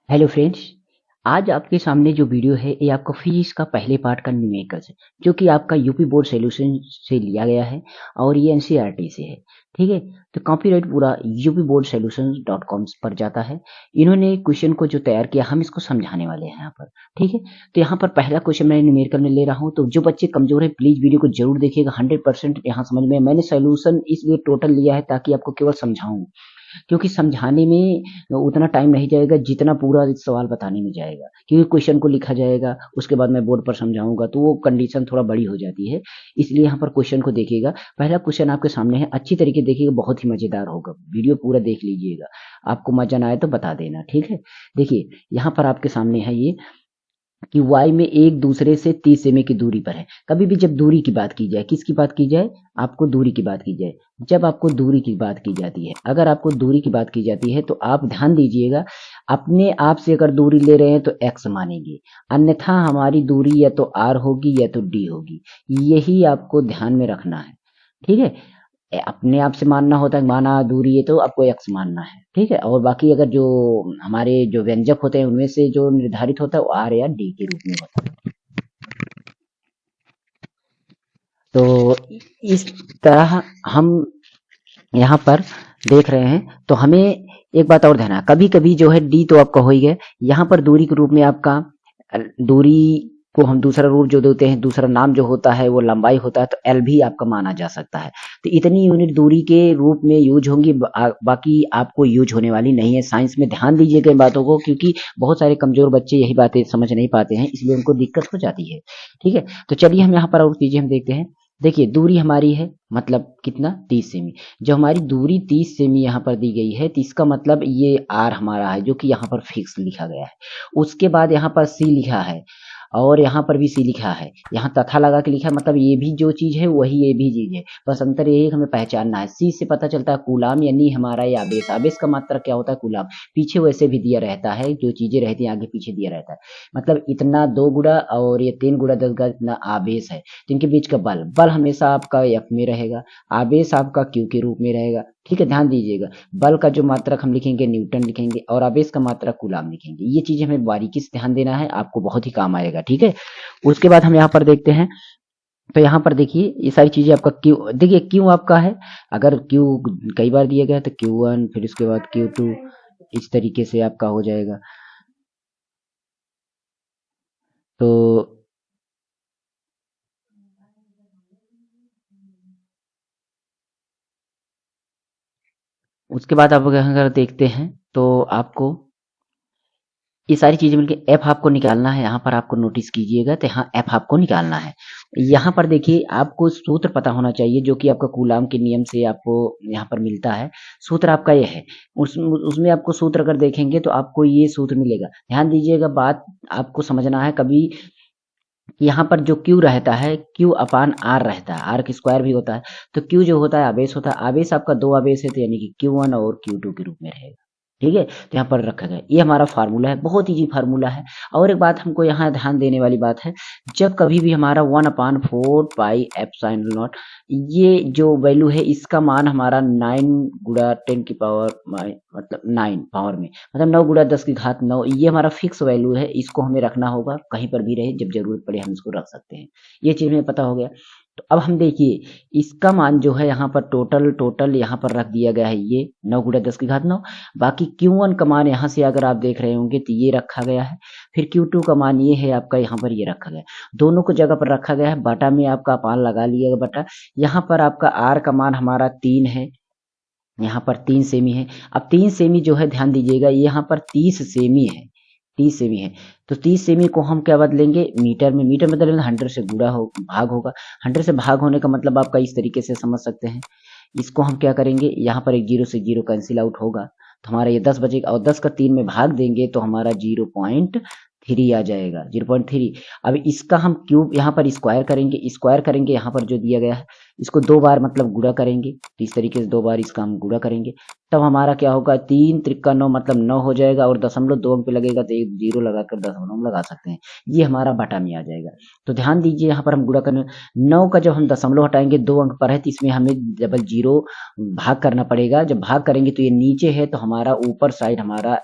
Hello friends. आज आपके सामने जो वीडियो है ये आपका फिजिक्स का पहले पार्ट का न्यूमेरिकल्स है जो कि आपका यूपी बोर्ड सॉल्यूशन से लिया गया है और ये एनसीईआरटी से है। ठीक है, तो कॉपीराइट पूरा UP board solution dot com पर जाता है। इन्होंने क्वेश्चन को जो तैयार किया हम इसको समझाने वाले हैं यहाँ पर। ठीक है, तो यहाँ पर पहला क्वेश्चन मैं न्यूमेरिकल में ले रहा हूँ, तो जो बच्चे कमजोर है प्लीज वीडियो को जरूर देखिएगा। 100% यहाँ समझ में मैंने सोल्यूशन इसलिए टोटल लिया है ताकि आपको केवल समझाऊं, क्योंकि समझाने में उतना टाइम नहीं जाएगा जितना पूरा इस सवाल बताने में जाएगा, क्योंकि क्वेश्चन को लिखा जाएगा उसके बाद मैं बोर्ड पर समझाऊंगा तो वो कंडीशन थोड़ा बड़ी हो जाती है। इसलिए यहाँ पर क्वेश्चन को देखिएगा। पहला क्वेश्चन आपके सामने है, अच्छी तरीके देखिएगा, बहुत ही मजेदार होगा, वीडियो पूरा देख लीजिएगा। आपको मजा ना आए तो बता देना, ठीक है। देखिए यहाँ पर आपके सामने है ये कि y में एक दूसरे से 30 सेमी की दूरी पर है। कभी भी जब दूरी की बात की जाए, किसकी बात की जाए, आपको दूरी की बात की जाए, जब आपको दूरी की बात की जाती है, अगर आपको दूरी की बात की जाती है तो आप ध्यान दीजिएगा, अपने आप से अगर दूरी ले रहे हैं तो x मानेंगे, अन्यथा हमारी दूरी या तो r होगी या तो d होगी। यही आपको ध्यान में रखना है, ठीक है। अपने आप से मानना होता है, माना दूरी है तो आपको एक्स मानना है, ठीक है। और बाकी अगर जो हमारे जो व्यंजक होते हैं उनमें से जो निर्धारित होता है वो आर या डी के रूप में होता है। तो इस तरह हम यहाँ पर देख रहे हैं, तो हमें एक बात और ध्यान है, कभी कभी जो है डी तो आपका हो ही गया, यहाँ पर दूरी के रूप में आपका दूरी को हम दूसरा रूप जो देते हैं, दूसरा नाम जो होता है वो लंबाई होता है, तो एल भी आपका माना जा सकता है। तो इतनी यूनिट दूरी के रूप में यूज होंगी, बाकी आपको यूज होने वाली नहीं है। साइंस में ध्यान दीजिएगा इन बातों को, क्योंकि बहुत सारे कमजोर बच्चे यही बातें समझ नहीं पाते हैं, इसलिए उनको दिक्कत हो जाती है। ठीक है, तो चलिए हम यहाँ पर और चीजें हम देखते हैं। देखिए दूरी हमारी है, मतलब कितना, 30 सेमी। जो हमारी दूरी 30 सेमी यहाँ पर दी गई है, तो इसका मतलब ये आर हमारा है जो कि यहाँ पर फिक्स लिखा गया है। उसके बाद यहाँ पर सी लिखा है और यहाँ पर भी सी लिखा है, यहाँ तथा लगा के लिखा है, मतलब ये भी जो चीज है वही ये भी चीज है, बस अंतर यही हमें पहचानना है। सी से पता चलता है कूलाम, यानी हमारा ये आवेश, आवेश का मात्रा क्या होता है, कूलाम। पीछे वैसे भी दिया रहता है, जो चीजें रहती हैं आगे पीछे दिया रहता है, मतलब इतना 2 गुना और ये 3 गुना 10 का इतना आवेश है, तो इनके बीच का बल, बल हमेशा आपका एफ में रहेगा, आवेश आपका क्यू के रूप में रहेगा। ठीक है, ध्यान दीजिएगा, बल का जो मात्रक हम लिखेंगे न्यूटन लिखेंगे और आवेश का मात्रक कूलाम लिखेंगे। ये चीजें हमें बारीकी से ध्यान देना है, आपको बहुत ही काम आएगा, ठीक है। उसके बाद हम यहाँ पर देखते हैं, तो यहाँ पर देखिए ये सारी चीजें आपका क्यू, देखिए क्यू आपका है, अगर क्यू कई बार दिया गया तो Q1, फिर उसके बाद Q2, इस तरीके से आपका हो जाएगा। तो उसके बाद आप अगर देखते हैं तो आपको ये सारी चीजें मिलकर एफ आपको निकालना है। यहाँ पर आपको नोटिस कीजिएगा, तो यहाँ एफ आपको निकालना है। यहाँ पर देखिए आपको सूत्र पता होना चाहिए जो कि आपका कूलाम के नियम से आपको यहाँ पर मिलता है। सूत्र आपका ये है, उसमें आपको सूत्र अगर देखेंगे तो आपको ये सूत्र मिलेगा। ध्यान दीजिएगा, बात आपको समझना है। कभी यहाँ पर जो क्यू रहता है, क्यू अपान आर रहता है, आर की स्क्वायर भी होता है, तो क्यू जो होता है आवेश होता है, आवेश आपका 2 आवेश है, तो यानी कि Q1 और Q2 के रूप में रहेगा। ठीक है, तो यहाँ पर रखा गया, ये हमारा फार्मूला है, बहुत इजी फार्मूला है। और एक बात हमको यहाँ ध्यान देने वाली बात है, जब कभी भी हमारा 1/4πε0, ये जो वैल्यू है इसका मान हमारा 9 × 10⁻, मतलब 9 पावर में, मतलब 9 × 10⁹ ये हमारा फिक्स वैल्यू है, इसको हमें रखना होगा, कहीं पर भी रहे, जब जरूरत पड़े हम इसको रख सकते हैं। ये चीज हमें पता हो गया। तो अब हम देखिए इसका मान जो है यहाँ पर टोटल टोटल यहाँ पर रख दिया गया है, ये 9 × 10⁹। बाकी Q1 का मान यहाँ से अगर आप देख रहे होंगे तो ये रखा गया है, फिर Q2 का मान ये है आपका, यहाँ पर ये रखा गया है, दोनों को जगह पर रखा गया है। बटा में आपका अपान लगा लिएगा बटा, यहाँ पर आपका R का मान हमारा 3 है, यहाँ पर 3 सेमी है। अब 3 सेमी जो है ध्यान दीजिएगा, यहाँ पर 30 सेमी है, 30 सेमी है, तो 30 सेमी को हम क्या बदलेंगे, मीटर में, मीटर में बदलेंगे 100 से गुणा हो भाग होगा। 100 से भाग होने का मतलब आपका इस तरीके से समझ सकते हैं। इसको हम क्या करेंगे, यहाँ पर एक 0 से 0 कैंसिल आउट होगा, तो हमारा ये 10 बचेगा, और 10 का 3 में भाग देंगे तो हमारा 0.3 आ जाएगा, 0.3। अब इसका हम क्यूब यहाँ पर स्क्वायर करेंगे, स्क्वायर करेंगे यहाँ पर जो दिया गया है, इसको 2 बार मतलब गुणा करेंगे, तो इस तरीके से 2 बार इसका हम गुणा करेंगे, तब हमारा क्या होगा, 3×3 = 9, मतलब 9 हो जाएगा, और 0.2 अंक पे लगेगा तो एक 0 लगाकर 0.9 लगा सकते हैं, ये हमारा बटा में आ जाएगा। तो ध्यान दीजिए यहाँ पर हम गुणा करने, 9 का जब हम दशमलव हटाएंगे 2 अंक पर है, तो इसमें हमें डबल 0 भाग करना पड़ेगा। जब भाग करेंगे तो ये नीचे है, तो हमारा ऊपर साइड हमारा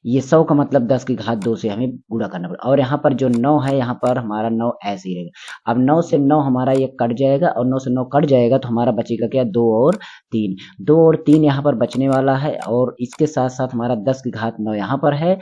ये 100 का मतलब 10 की घात 2 से हमें गुणा करना पड़ेगा। और यहाँ पर जो 9 है, यहाँ पर हमारा 9 ऐसे ही रहेगा। अब 9 से 9 हमारा ये कट जाएगा, और 9 से 9 कट जाएगा तो हमारा बचेगा क्या, 2 और 3। 2 और 3 यहाँ पर बचने वाला है, और इसके साथ साथ हमारा 10 की घात 9 यहाँ पर है,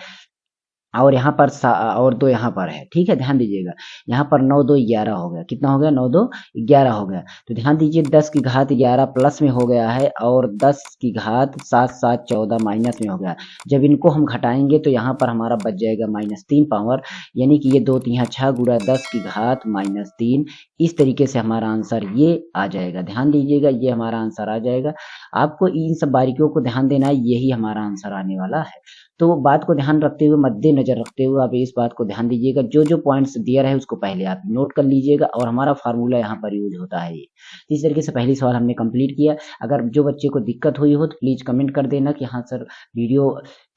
और यहाँ पर और 2 यहाँ पर है। ठीक है, ध्यान दीजिएगा। यहाँ पर 9 2 11 हो गया। कितना हो गया, 9 2 11 हो गया। तो ध्यान दीजिए 10 की घात 11 प्लस में हो गया है, और 10 की घात 7 7 14 माइनस में हो गया। जब इनको हम घटाएंगे तो यहाँ पर हमारा बच जाएगा -3 पावर, यानी कि ये 2 3 6 गुणा 10 की घात -3। इस तरीके से हमारा आंसर ये आ जाएगा। ध्यान दीजिएगा, ये हमारा आंसर आ जाएगा। आपको इन सब बारीकियों को ध्यान देना है, यही हमारा आंसर आने वाला है। तो बात को ध्यान रखते हुए, मद्देनजर रखते हुए आप इस बात को ध्यान दीजिएगा, जो जो पॉइंट्स दिया रहे उसको पहले आप नोट कर लीजिएगा, और हमारा फार्मूला यहाँ पर यूज होता है ये। इस तरीके से पहली सवाल हमने कंप्लीट किया। अगर जो बच्चे को दिक्कत हुई हो तो प्लीज कमेंट कर देना कि हाँ सर, वीडियो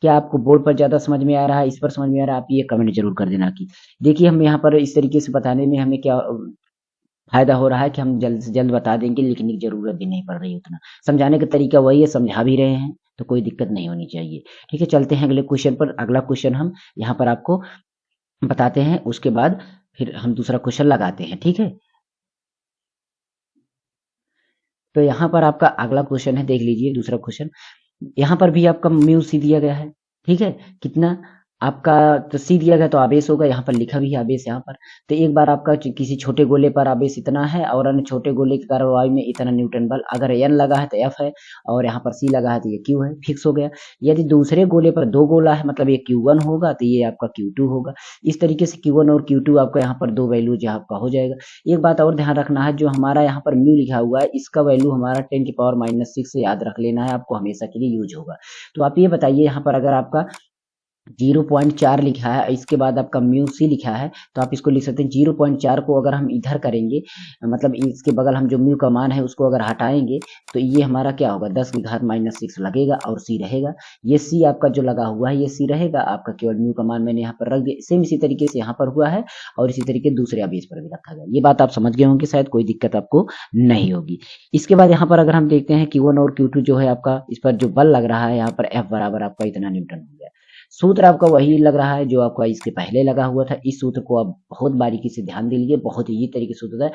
क्या आपको बोर्ड पर ज्यादा समझ में आ रहा है, इस पर समझ में आ रहा है, आप ये कमेंट जरूर कर देना। कि देखिए, हम यहाँ पर इस तरीके से बताने में हमें क्या फायदा हो रहा है कि हम जल्द से जल्द बता देंगे, लिखने की जरूरत भी नहीं पड़ रही उतना। समझाने का तरीका वही है, समझा भी रहे हैं, तो कोई दिक्कत नहीं होनी चाहिए। ठीक है, चलते हैं अगले क्वेश्चन पर। अगला क्वेश्चन हम यहाँ पर आपको बताते हैं, उसके बाद फिर हम दूसरा क्वेश्चन लगाते हैं। ठीक है, तो यहाँ पर आपका अगला क्वेश्चन है, देख लीजिए दूसरा क्वेश्चन। यहाँ पर भी आपका म्यू सी दिया गया है। ठीक है, कितना आपका, तो सी दिया गया तो आवेश होगा, यहाँ पर लिखा भी है आवेश यहाँ पर। तो एक बार आपका किसी छोटे गोले पर आवेश इतना है, और अन्य छोटे गोले के कारण वायु में इतना न्यूटन बल। अगर एन लगा है तो एफ है, और यहाँ पर सी लगा है तो ये क्यू है, फिक्स हो गया। यदि दूसरे गोले पर दो गोला है, मतलब ये Q1 होगा तो ये आपका Q2 होगा। इस तरीके से Q1 और Q2 आपका यहाँ पर दो वैल्यू जो आपका हो जाएगा। एक बात और ध्यान रखना है, जो हमारा यहाँ पर म्यू लिखा हुआ है, इसका वैल्यू हमारा 10⁻⁻6 से याद रख लेना है आपको, हमेशा के लिए यूज होगा। तो आप ये बताइए, यहाँ पर अगर आपका 0.4 लिखा है, इसके बाद आपका म्यू सी लिखा है, तो आप इसको लिख सकते हैं 0.4 को अगर हम इधर करेंगे, मतलब इसके बगल हम जो म्यू का मान है उसको अगर हटाएंगे, तो ये हमारा क्या होगा, 10 की घात -6 लगेगा, और सी रहेगा। ये सी आपका जो लगा हुआ है, ये सी रहेगा आपका, केवल म्यू का मान मैंने यहाँ पर रख दिया। सेम इसी तरीके से यहाँ पर हुआ है, और इसी तरीके दूसरे आवेश पर भी रखा गया। ये बात आप समझ गए होंगे, शायद कोई दिक्कत आपको नहीं होगी। इसके बाद यहाँ पर अगर हम देखते हैं Q1 और Q2 जो है आपका, इस पर जो बल लग रहा है, यहाँ पर F बराबर आपका इतना न्यूटन हो गया। सूत्र आपका वही लग रहा है जो आपका इसके पहले लगा हुआ था। इस सूत्र को आप बहुत बारीकी से ध्यान दे लीजिए, बहुत ही तरीके से होता है,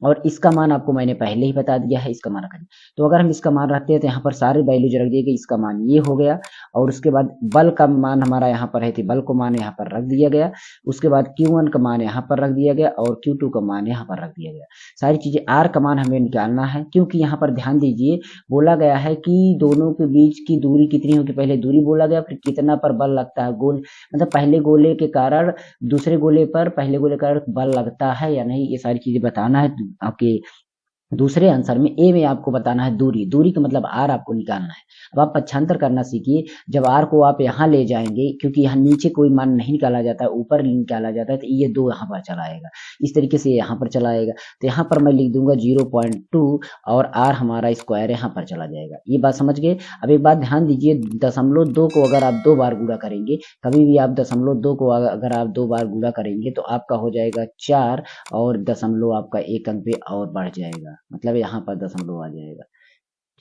और इसका मान आपको मैंने पहले ही बता दिया है, इसका मान रखा। तो अगर हम इसका मान रखते हैं तो यहाँ पर सारे वैल्यू जो रख दिए गए, इसका मान ये हो गया, और उसके बाद बल का मान हमारा यहाँ पर है, तो बल को मान यहाँ पर रख दिया गया। उसके बाद Q1 का मान यहाँ पर रख दिया गया, और Q2 का मान यहाँ पर रख दिया गया। सारी चीजें, R का मान हमें निकालना है, क्योंकि यहाँ पर ध्यान दीजिए, बोला गया है कि दोनों के बीच की दूरी कितनी होगी। पहले दूरी बोला गया, फिर कितना पर बल लगता है, गोल मतलब पहले गोले के कारण दूसरे गोले पर पहले गोले का बल लगता है या नहीं, ये सारी चीजें बताना है आपके दूसरे आंसर में। ए में आपको बताना है दूरी, दूरी का मतलब आर आपको निकालना है। अब आप पक्षांतर करना सीखिए। जब आर को आप यहाँ ले जाएंगे, क्योंकि यहाँ नीचे कोई मान नहीं निकाला जाता है, ऊपर निकाला जाता है, तो ये दो यहाँ पर चला आएगा, इस तरीके से यहाँ पर चला आएगा। तो यहाँ पर मैं लिख दूंगा 0.2, और आर हमारा स्क्वायर यहाँ पर चला जाएगा। ये बात समझ गए। अब एक बात ध्यान दीजिए, 0.2 को अगर आप 2 बार गुणा करेंगे, कभी भी आप 0.2 को अगर आप 2 बार गुणा करेंगे, तो आपका हो जाएगा 4, और दशमलव आपका एक अंक पे और बढ़ जाएगा, मतलब यहाँ पर दशमलव आ जाएगा।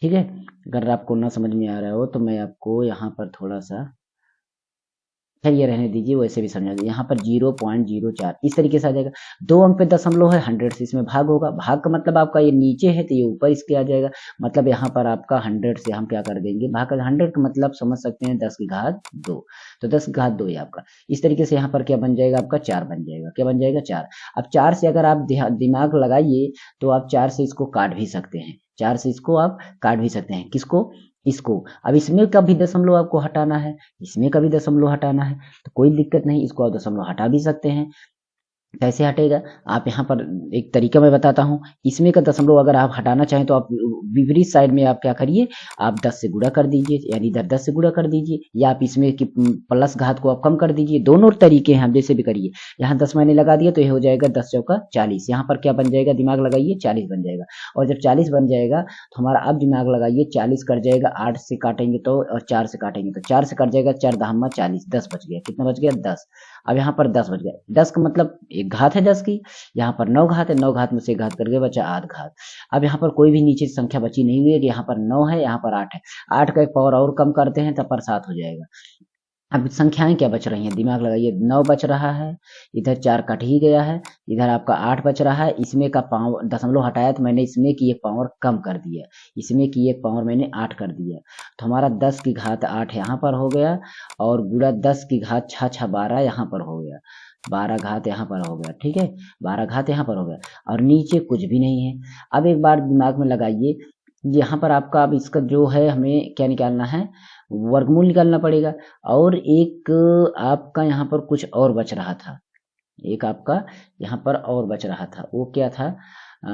ठीक है, अगर आपको ना समझ में आ रहा हो तो मैं आपको यहाँ पर थोड़ा सा, खैर ये रहने दीजिए, वैसे भी समझा दीजिए। यहाँ पर 0.04 इस तरीके से आ जाएगा। 2 अंक पे दशमलव है, 100 से इसमें भाग होगा। भाग का मतलब आपका ये नीचे है तो ये ऊपर इसके आ जाएगा, मतलब यहाँ पर आपका 100 से हम क्या कर देंगे, भाग का 100 का मतलब समझ सकते हैं 10 की घात 2, तो 10 की घात 2 है आपका। इस तरीके से यहाँ पर क्या बन जाएगा आपका, 4 बन जाएगा। क्या बन जाएगा, 4। अब 4 से अगर आप दिमाग लगाइए तो आप 4 से इसको काट भी सकते हैं, 4 से इसको आप काट भी सकते हैं। किसको, इसको। अब इसमें का भी दशमलव आपको हटाना है, इसमें का भी दशमलव हटाना है, तो कोई दिक्कत नहीं, इसको आप दशमलव हटा भी सकते हैं। कैसे हटेगा, आप यहाँ पर एक तरीका मैं बताता हूँ। इसमें का दशमलव अगर आप हटाना चाहें तो आप विपरीत साइड में आप क्या करिए, आप 10 से गुणा कर दीजिए, यानी इधर 10 से गुणा कर दीजिए, या आप इसमें की प्लस घात को आप कम कर दीजिए। दोनों तरीके हैं, आप जैसे भी करिए। यहाँ 10 मैंने लगा दिया तो ये हो जाएगा 10 चौका 40। यहाँ पर क्या बन जाएगा, दिमाग लगाइए, 40 बन जाएगा। और जब 40 बन जाएगा तो हमारा, अब दिमाग लगाइए, 40 कट जाएगा 8 से काटेंगे तो, और 4 से काटेंगे तो 4 से कट जाएगा, 4 दहम्मा 40, 10 बच गया। कितना बच गया, 10। अब यहाँ पर 10 बच गया। 10 का मतलब एक घात है 10 की, यहाँ पर 9 घात है, 9 घात में से घात करके बचा 8 घात। अब यहाँ पर कोई भी नीचे संख्या बची नहीं हुई है, कि यहाँ पर 9 है, यहाँ पर 8 है। 8 का एक पावर और कम करते हैं तब पर 7 हो जाएगा। अब संख्याएं क्या बच रही हैं, दिमाग लगाइए। 9 बच रहा है, इधर 4 कट ही गया है, इधर आपका 8 बच रहा है। इसमें का पावर दशमलव हटाया तो मैंने इसमें की एक पावर कम कर दिया, इसमें की एक पावर मैंने 8 कर दिया। तो हमारा 10 की घात 8 यहाँ पर हो गया, और गुणा 10 की घात 6 6 12 यहाँ पर हो गया, 12 घात यहाँ पर हो गया। ठीक है, 12 घात यहाँ पर हो गया, और नीचे कुछ भी नहीं है। अब एक बार दिमाग में लगाइए, यहाँ पर आपका अब इसका जो है हमें क्या निकालना है, वर्गमूल निकालना पड़ेगा। और एक आपका यहाँ पर कुछ और बच रहा था, एक आपका यहाँ पर और बच रहा था, वो क्या था, अ,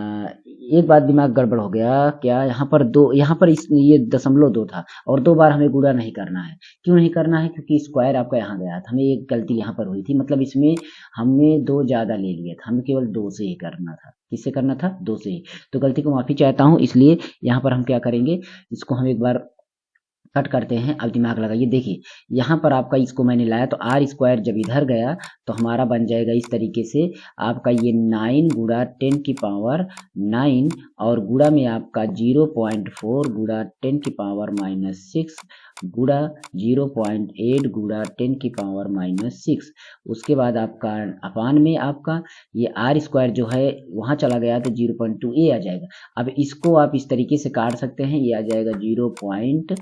एक बात दिमाग गड़बड़ हो गया, क्या यहाँ पर दो, यहाँ पर इस ये दशमलव 2 था, और 2 बार हमें गुणा नहीं करना है। क्यों नहीं करना है, क्योंकि स्क्वायर आपका यहाँ गया था, हमें एक गलती यहाँ पर हुई थी, मतलब इसमें हमने 2 ज्यादा ले लिया था, हमें केवल 2 से ही करना था। किससे करना था, 2 से ही। तो गलती को माफी चाहता हूँ, इसलिए यहाँ पर हम क्या करेंगे, इसको हम एक बार कट करते हैं। अब दिमाग लगाइए, देखिए यहाँ पर आपका इसको मैंने लाया तो आर स्क्वायर जब इधर गया तो हमारा बन जाएगा इस तरीके से, आपका ये 9 गुणा 10 की पावर 9, और गुणा में आपका 0.4 गुणा 10 की पावर -6 गुणा 0.8 गुणा 10 की पावर -6। उसके बाद आपका अपान में आपका ये आर स्क्वायर जो है वहां चला गया तो 0.2 ये आ जाएगा। अब इसको आप इस तरीके से काट सकते हैं, ये आ जाएगा 0.2,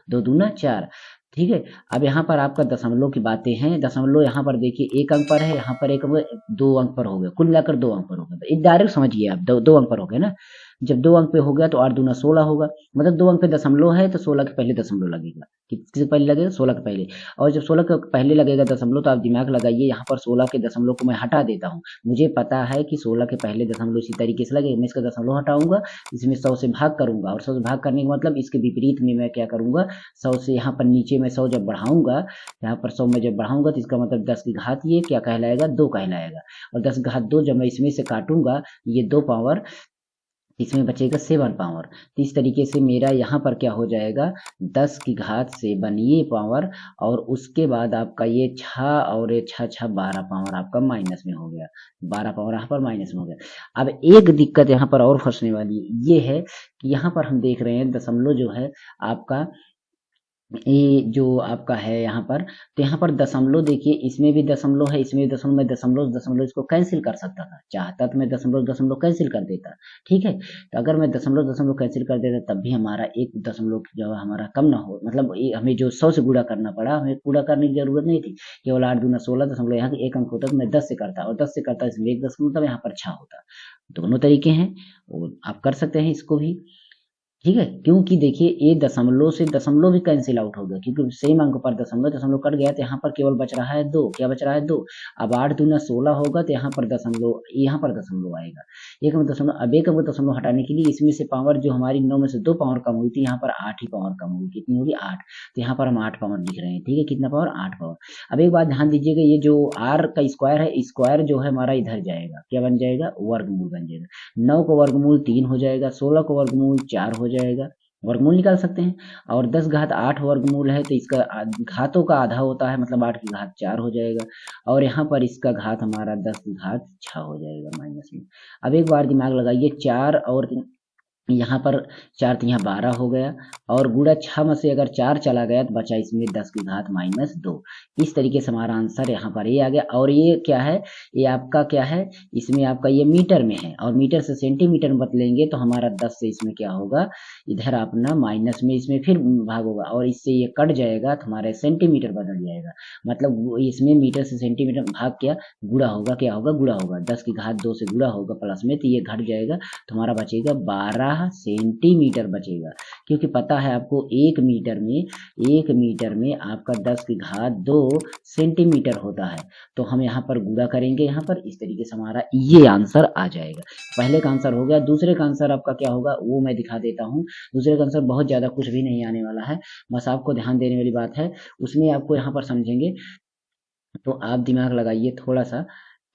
2 दूना 4। ठीक है, अब यहाँ पर आपका दशमलव की बातें हैं, दशमलव यहाँ पर देखिए एक अंक पर है, यहाँ पर एक अंक, 2 अंक पर हो गया, कुल मिलाकर 2 अंक पर हो गया। तो एक डायरेक्ट समझिए आप, 2 अंक पर हो गया ना, जब 2 अंक पे हो गया तो 8 दूना 16 होगा, मतलब 2 अंक पे दशमलव है तो 16 के पहले दशमलव लगेगा। किसके पहले लगेगा, 16 के पहले। और जब 16 के पहले लगेगा दशमलव तो आप दिमाग लगाइए, यहाँ पर 16 के दशमलव को मैं हटा देता हूँ। मुझे पता है कि 16 के पहले दशमलव इसी तरीके से लगेगा, मैं इसका दशमलव हटाऊंगा, इसमें 100 से भाग करूंगा, और 100 से भाग करने का मतलब इसके विपरीत में मैं क्या करूंगा, 100 से यहाँ पर नीचे में 100 जब बढ़ाऊंगा, यहाँ पर 100 में जब बढ़ाऊंगा तो इसका मतलब 10 की घात ये क्या कहलाएगा, 2 कहलाएगा। और 10 की घात 2 जब मैं इसमें से काटूंगा, ये 2 पावर, इसमें बचेगा 7 पावर। तो इस तरीके से मेरा यहाँ पर क्या हो जाएगा, 10 की घात से बनिए पावर, और उसके बाद आपका ये 6 और ये 6 6 12 पावर आपका माइनस में हो गया, 12 पावर यहाँ पर माइनस में हो गया। अब एक दिक्कत यहाँ पर और फंसने वाली ये है कि यहाँ पर हम देख रहे हैं दशमलव जो है आपका, ये जो आपका है यहाँ पर, तो यहाँ पर दशमलव देखिए, इसमें भी दशमलव है, इसमें भी दशमलव, मैं दशमलव दशमलव इसको कैंसिल कर सकता था, चाहता तो मैं दशमलव दशमलव कैंसिल कर देता। ठीक है, तो अगर मैं दशमलव दशमलव कैंसिल कर देता तब भी हमारा एक दशमलव जो है हमारा कम ना हो, मतलब हमें जो 100 से गुणा करना पड़ा, हमें पूरा करने की जरूरत नहीं थी, केवल 8 दूना 16 दशमलव यहाँ एक अंक होता तो मैं 10 से करता, और 10 से करता इसमें एक दशमलव तब यहाँ पर 6 होता। दोनों तरीके हैं, और आप कर सकते हैं इसको भी। ठीक है, क्योंकि देखिए ये दशमलव से दशमलव भी कैंसिल आउट हो गया, क्योंकि सेम अंक पर दशमलव दशमलव कट गया तो यहाँ पर केवल बच रहा है 2, क्या बच रहा है 2। अब 8 दूना 16 होगा तो यहाँ पर दशमलव, यहाँ पर दशमलव आएगा, एक अंक दशमलव, अब एक अंक दशमलव हटाने के लिए इसमें से पावर जो हमारी 9 में से 2 पावर कम हुई थी, यहाँ पर 8 ही पावर कम होगी, कितनी होगी 8। तो यहाँ पर हम 8 पावर लिख रहे हैं। ठीक है, कितना पावर, 8 पावर। अब एक बात ध्यान दीजिएगा, ये जो आर का स्क्वायर है, स्क्वायर जो है हमारा इधर जाएगा, क्या बन जाएगा, वर्गमूल बन जाएगा। 9 का वर्गमूल 3 हो जाएगा, 16 का वर्गमूल 4 हो जाएगा, वर्गमूल निकाल सकते हैं। और 10 घात 8 वर्गमूल है तो इसका घातों का आधा होता है, मतलब 8 की घात 4 हो जाएगा, और यहाँ पर इसका घात हमारा 10 की घात 6 हो जाएगा माइनस में। अब एक बार दिमाग लगाइए, 4 और यहाँ पर 4 तो यहाँ 12 हो गया, और गुणा 6 में से अगर 4 चला गया तो बचा इसमें 10 की घात -2। इस तरीके से हमारा आंसर यहाँ पर ये आ गया। और ये क्या है, ये आपका क्या है, इसमें आपका ये मीटर में है, और मीटर से सेंटीमीटर में बदलेंगे तो हमारा 10 से इसमें क्या होगा, इधर अपना माइनस में इसमें फिर भाग होगा, और इससे ये कट जाएगा तो हमारा सेंटीमीटर बदल जाएगा, मतलब इसमें मीटर से सेंटीमीटर में भाग क्या, गुणा होगा, क्या होगा, गुणा होगा, 10 की घात 2 से गुणा होगा प्लस में, तो ये घट जाएगा, तो हमारा बचेगा 12 सेंटीमीटर बचेगा। क्योंकि पता है आपको एक मीटर में आपका 10 की घात 2 सेंटीमीटर होता है। तो हम यहाँ पर गुणा करेंगे, यहाँ पर इस तरीके से हमारा ये आंसर आ जाएगा। पहले का आंसर हो गया, दूसरे का आंसर आपका क्या होगा वो मैं दिखा देता हूँ। दूसरे का आंसर बहुत ज्यादा कुछ भी नहीं आने वाला है, बस आपको ध्यान देने वाली बात है, उसमें आपको यहाँ पर समझेंगे। तो आप दिमाग लगाइए थोड़ा सा,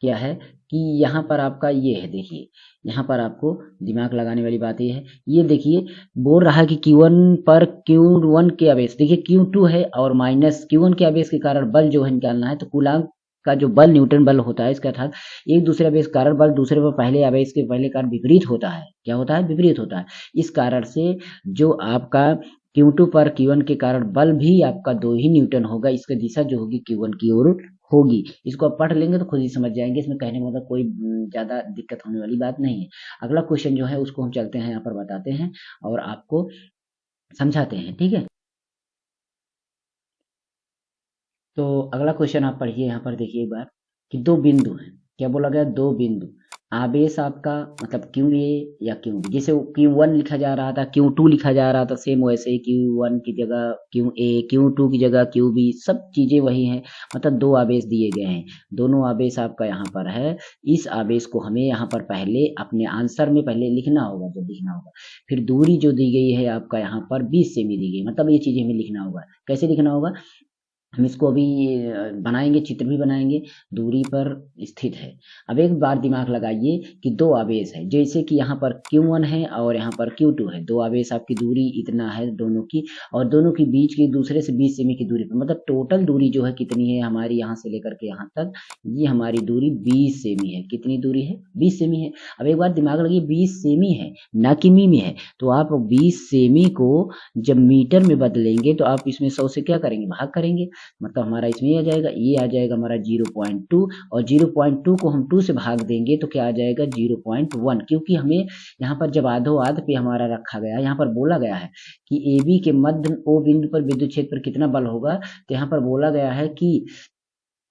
क्या है कि यहाँ पर आपका ये है, देखिए यहाँ पर आपको दिमाग लगाने वाली बात ये है, ये देखिए बोल रहा है कि Q1 पर Q1 के आवेश, देखिए Q2 है और माइनस Q1 के आवेश के कारण बल जो है निकालना है, तो कूलांग का जो बल न्यूटन बल होता है, इसका अर्थात एक दूसरे आवेश कारण बल दूसरे पर पहले आवेश के पहले कारण विपरीत होता है, क्या होता है, विपरीत होता है। इस कारण से जो आपका Q2 पर Q1 के कारण बल भी आपका 2 ही न्यूटन होगा। इसकी दिशा जो होगी Q1 की ओर होगी। इसको आप पढ़ लेंगे तो खुद ही समझ जाएंगे। इसमें कहने का मतलब कोई ज्यादा दिक्कत होने वाली बात नहीं है। अगला क्वेश्चन जो है उसको हम चलते हैं यहाँ पर बताते हैं और आपको समझाते हैं, ठीक है। तो अगला क्वेश्चन आप पढ़िए, यहाँ पर देखिए एक बार कि दो बिंदु हैं। क्या बोला गया? दो बिंदु, आवेश आपका मतलब क्यू ए या क्यू बी, जैसे Q1 लिखा जा रहा था, Q2 लिखा जा रहा था, सेम वैसे ही Q1 की जगह क्यू ए, Q2 की जगह क्यू बी, सब चीजें वही हैं। मतलब दो आवेश दिए गए हैं, दोनों आवेश आपका यहाँ पर है। इस आवेश को हमें यहाँ पर पहले अपने आंसर में पहले लिखना होगा, जो लिखना होगा। फिर दूरी जो दी गई है आपका यहाँ पर 20 सेमी दी गई, मतलब ये चीजें हमें लिखना होगा। कैसे लिखना होगा? हम इसको अभी बनाएंगे, चित्र भी बनाएंगे। दूरी पर स्थित है। अब एक बार दिमाग लगाइए कि दो आवेश है, जैसे कि यहाँ पर Q1 है और यहाँ पर Q2 है। दो आवेश आपकी दूरी इतना है दोनों की, और दोनों की बीच की दूसरे से 20 सेमी की दूरी पर, मतलब टोटल दूरी जो है कितनी है हमारी, यहाँ से लेकर के यहाँ तक, ये हमारी दूरी 20 सेमी है। कितनी दूरी है? 20 सेमी है। अब एक बार दिमाग लगाइए, 20 सेमी है ना कि मी में है। तो आप 20 सेमी को जब मीटर में बदलेंगे तो आप इसमें 100 से क्या करेंगे? भाग करेंगे। मतलब हमारा इसमें ये आ जाएगा, ये आ जाएगा हमारा 0.2, और 0.2 को हम 2 से भाग देंगे तो क्या आ जाएगा? 0.1। क्योंकि हमें यहाँ पर जब आधो आध पे हमारा रखा गया, यहाँ पर बोला गया है कि AB के मध्य O बिंदु पर विद्युत क्षेत्र पर कितना बल होगा, तो यहाँ पर बोला गया है कि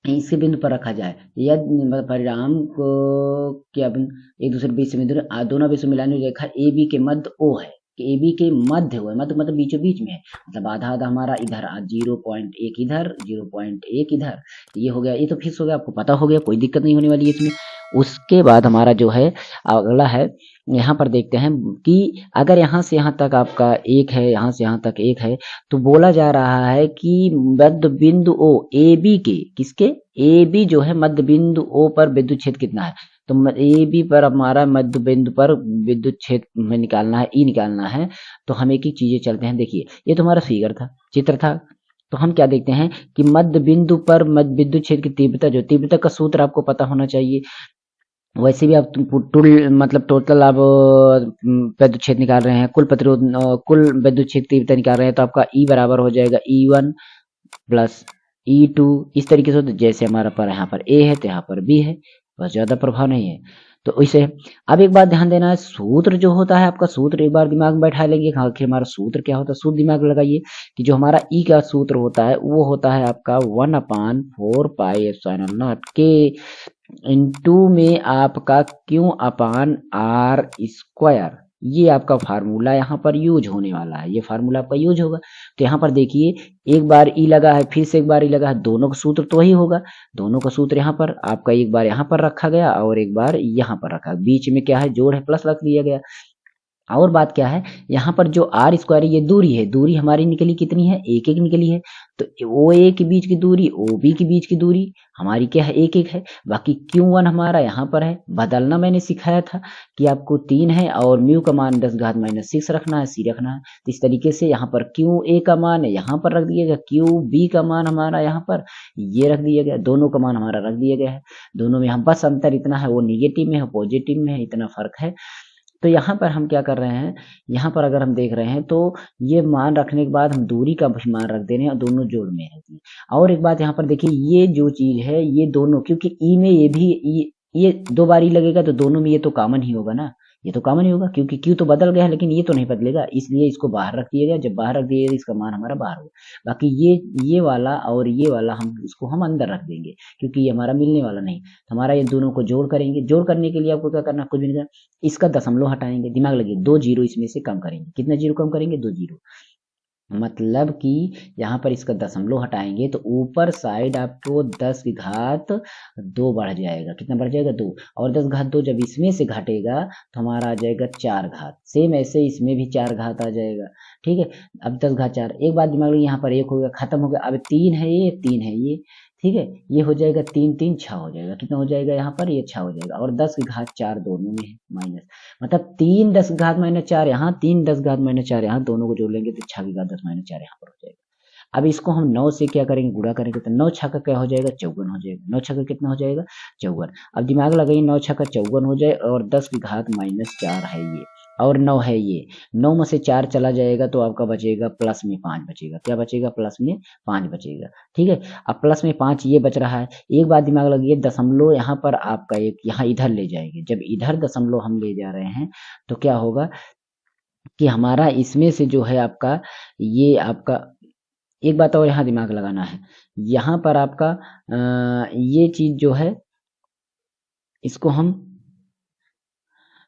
इसके बिंदु पर रखा जाए। यदि मतलब परिणाम को क्या एक दूसरे के बीच से दोनों आवेशों मिलाने रेखा AB के मध्य O है, कि AB के मध्य हुआ, मतलब बीचों बीच में है। मतलब आधा आधा हमारा इधर 0.1 इधर, 0.1 इधर, ये हो गया। ये तो फिक्स हो गया, आपको पता हो गया, कोई दिक्कत नहीं होने वाली है इसमें। उसके बाद हमारा जो है अगला है, यहाँ पर देखते हैं कि अगर यहाँ से यहाँ तक आपका एक है, यहाँ से यहाँ तक एक है, तो बोला जा रहा है कि मध्य बिंदु O AB के, किसके? AB जो है मध्य बिंदु O पर विद्युत क्षेत्र कितना है। तो AB पर हमारा मध्य बिंदु पर विद्युत क्षेत्र में निकालना है, E निकालना है। तो हम एक एक चीजें चलते हैं। देखिए ये तो हमारा फिगर था, चित्र था। तो हम क्या देखते हैं कि मध्य बिंदु पर मध्य विद्युत क्षेत्र की तीव्रता, जो तीव्रता का सूत्र आपको पता होना चाहिए। वैसे भी आप मतलब टोटल आप विद्युत क्षेत्र निकाल रहे हैं, कुल प्रतिरोध, कुल विद्युत क्षेत्र तीव्रता निकाल रहे हैं, तो आपका E बराबर हो जाएगा E1 प्लस E2। इस तरीके से, जैसे हमारा पर यहाँ पर A है तो यहाँ पर B है, बस ज्यादा प्रभाव नहीं है। तो इसे अब एक बात ध्यान देना है, सूत्र जो होता है आपका, सूत्र एक बार दिमाग में बैठा लेंगे। आखिर हमारा सूत्र क्या होता है? सूत्र दिमाग लगाइए कि जो हमारा ई का सूत्र होता है वो होता है आपका 1/4πε0 के इंटू में आपका Q अपान R स्क्वायर। ये आपका फार्मूला यहाँ पर यूज होने वाला है, ये फार्मूला आपका यूज होगा। तो यहाँ पर देखिए एक बार ई लगा है, फिर से एक बार ई लगा है, दोनों का सूत्र तो वही होगा। दोनों का सूत्र यहाँ पर आपका एक बार यहाँ पर रखा गया और एक बार यहाँ पर रखा, बीच में क्या है? जोड़ है, प्लस रख दिया गया। और बात क्या है, यहाँ पर जो आर स्क्वायर ये दूरी है, दूरी हमारी निकली कितनी है? एक एक निकली है। तो ओ ए के बीच की दूरी, ओ बी के बीच की दूरी हमारी क्या है? एक एक है। बाकी Q1 हमारा यहाँ पर है, बदलना मैंने सिखाया था कि आपको 3 है और म्यू का मान 10⁻⁻6 रखना है, सी रखना है। तो इस तरीके से यहाँ पर QA का मान यहाँ पर रख दिया गया, QB का मान हमारा यहाँ पर ये रख दिया गया, दोनों का मान हमारा रख दिया गया है। दोनों में हम बस अंतर इतना है, वो निगेटिव में है, पॉजिटिव में है, इतना फर्क है। तो यहाँ पर हम क्या कर रहे हैं, यहाँ पर अगर हम देख रहे हैं तो ये मान रखने के बाद हम दूरी का भी मान रख दे रहे हैं और दोनों जोड़ में रहती है। और एक बात यहाँ पर देखिए, ये जो चीज है ये दोनों, क्योंकि ई में ये भी ये 2 बार ई लगेगा तो दोनों में ये तो कॉमन ही होगा ना, ये तो कॉमन ही होगा, क्योंकि क्यू तो बदल गया है लेकिन ये तो नहीं बदलेगा, इसलिए इसको बाहर रख दिया गया। जब बाहर रख दिया गया इसका मान हमारा बाहर होगा। बाकी ये वाला और ये वाला हम इसको हम अंदर रख देंगे, क्योंकि ये हमारा मिलने वाला नहीं। तो हमारा ये दोनों को जोड़ करेंगे। जोड़ करने के लिए आपको क्या करना, कुछ भी नहीं करना, इसका दशमलव हटाएंगे। दिमाग लगिए, 2 जीरो इसमें से कम करेंगे। कितना जीरो कम करेंगे? 2 जीरो। मतलब कि यहाँ पर इसका दशमलव हटाएंगे तो ऊपर साइड आपको 10 की घात 2 बढ़ जाएगा। कितना बढ़ जाएगा? 2। और 10 घात 2 जब इसमें से घटेगा तो हमारा आ जाएगा 4 घात। सेम ऐसे इसमें भी 4 घात आ जाएगा। ठीक है, अब 10 घात 4। एक बात दिमाग में, यहाँ पर 1 हो गया, खत्म हो गया। अब 3 है, ये 3 है, ये ठीक है, ये हो जाएगा 3 3 6 हो जाएगा। कितना हो जाएगा यहाँ पर? ये 6 हो जाएगा। और 10 की घात 4 दोनों में है माइनस, मतलब 3 10 की घात -4 यहाँ, 3 10 की घात -4 यहाँ, दोनों को जोड़ लेंगे तो 6 की घात 10 -4 यहाँ पर हो जाएगा। अब इसको हम 9 से क्या करेंगे? गुणा करेंगे तो 9 छक्का क्या हो जाएगा? 54 हो जाएगा। 9 छक्का कितना हो जाएगा? 54। अब दिमाग लगाइए, 9 छक्का 54 हो जाए और 10 की घात -4 है ये, और 9 है ये, 9 में से 4 चला जाएगा तो आपका बचेगा प्लस में 5 बचेगा। क्या बचेगा? प्लस में 5 बचेगा। ठीक है, अब प्लस में 5 ये बच रहा है। एक बात दिमाग लगिए, दशमलव यहाँ पर आपका एक यहाँ इधर ले जाएंगे। जब इधर दशमलव हम ले जा रहे हैं तो क्या होगा कि हमारा इसमें से जो है आपका ये आपका एक बात और यहाँ दिमाग लगाना है। यहाँ पर आपका ये चीज जो है इसको हम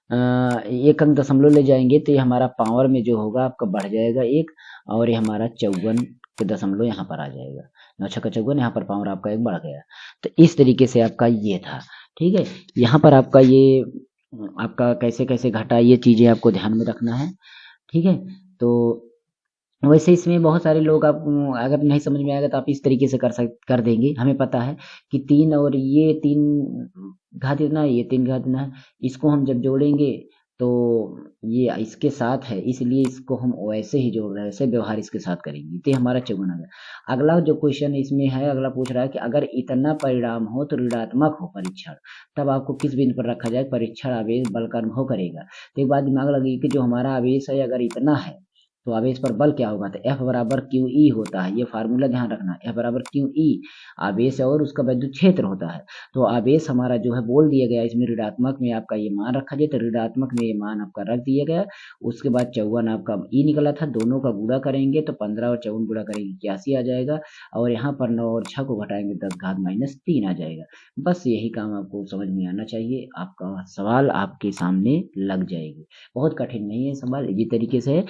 एक अंक दशमलव ले जाएंगे तो ये हमारा पावर में जो होगा आपका बढ़ जाएगा एक, और ये हमारा 54 के दशमलव यहाँ पर आ जाएगा। 9 छक्का 54, यहाँ पर पावर आपका एक बढ़ गया। तो इस तरीके से आपका ये था। ठीक है, यहाँ पर आपका ये आपका कैसे कैसे घटा, ये चीजें आपको ध्यान में रखना है। ठीक है, तो वैसे इसमें बहुत सारे लोग आप अगर नहीं समझ में आएगा तो आप इस तरीके से कर देंगे। हमें पता है कि 3 और ये 3 घात इतना है, ये 3 घात इतना है, इसको हम जब जोड़ेंगे तो ये इसके साथ है, इसलिए इसको हम वैसे ही जोड़ रहे हैं, वैसे व्यवहार इसके साथ करेंगे तो ये हमारा 54 आ गया। अगला जो क्वेश्चन इसमें है, अगला पूछ रहा है कि अगर इतना परिणाम हो तो ऋणात्मक हो परीक्षण, तब आपको किस बिंदु पर रखा जाए परीक्षण आवेश बल का अनुभव करेगा। तो एक बात दिमाग लगी कि जो हमारा आवेश है अगर इतना है तो आवेश पर बल क्या होगा, तो F बराबर क्यू ई होता है। ये फार्मूला ध्यान रखना, F बराबर क्यू ई आवेश और उसका विद्युत क्षेत्र होता है। तो आवेश हमारा जो है बोल दिया गया, इसमें ऋणात्मक में आपका ये मान रखा जाए तो ऋणात्मक में ये मान आपका रख दिया गया। उसके बाद 54 आपका ई निकला था, दोनों का गुणा करेंगे तो 15 और 54 गुणा करेंगे 81 आ जाएगा, और यहाँ पर 9 और 6 को घटाएंगे 10 घात माइनस 3 आ जाएगा। बस यही काम आपको समझ में आना चाहिए, आपका सवाल आपके सामने लग जाएगी। बहुत कठिन नहीं है सवाल, इसी तरीके से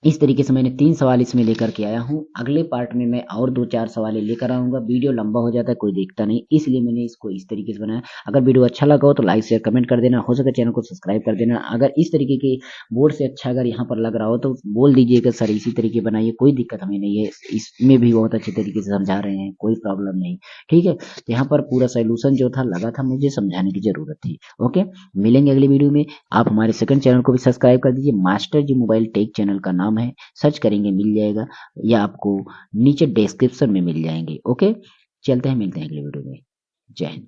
इस तरीके से मैंने 3 सवाल इसमें लेकर के आया हूँ। अगले पार्ट में मैं और 2-4 सवाल लेकर आऊंगा। वीडियो लंबा हो जाता है, कोई देखता नहीं, इसलिए मैंने इसको इस तरीके से बनाया। अगर वीडियो अच्छा लगा हो तो लाइक शेयर कमेंट कर देना, हो सके चैनल को सब्सक्राइब कर देना। अगर इस तरीके के बोर्ड से अच्छा अगर यहाँ पर लग रहा हो तो बोल दीजिएगा सर इसी तरीके बनाइए, कोई दिक्कत हमें नहीं है। इसमें भी बहुत अच्छे तरीके से समझा रहे हैं, कोई प्रॉब्लम नहीं। ठीक है, तो यहाँ पर पूरा सोल्यूशन जो था लगा था मुझे समझाने की जरूरत थी। ओके, मिलेंगे अगली वीडियो में। आप हमारे सेकंड चैनल को भी सब्सक्राइब कर दीजिए, मास्टर जी मोबाइल टेक चैनल का नाम है, सर्च करेंगे मिल जाएगा, या आपको नीचे डिस्क्रिप्शन में मिल जाएंगे। ओके, चलते हैं, मिलते हैं अगले वीडियो में। जय हिंद।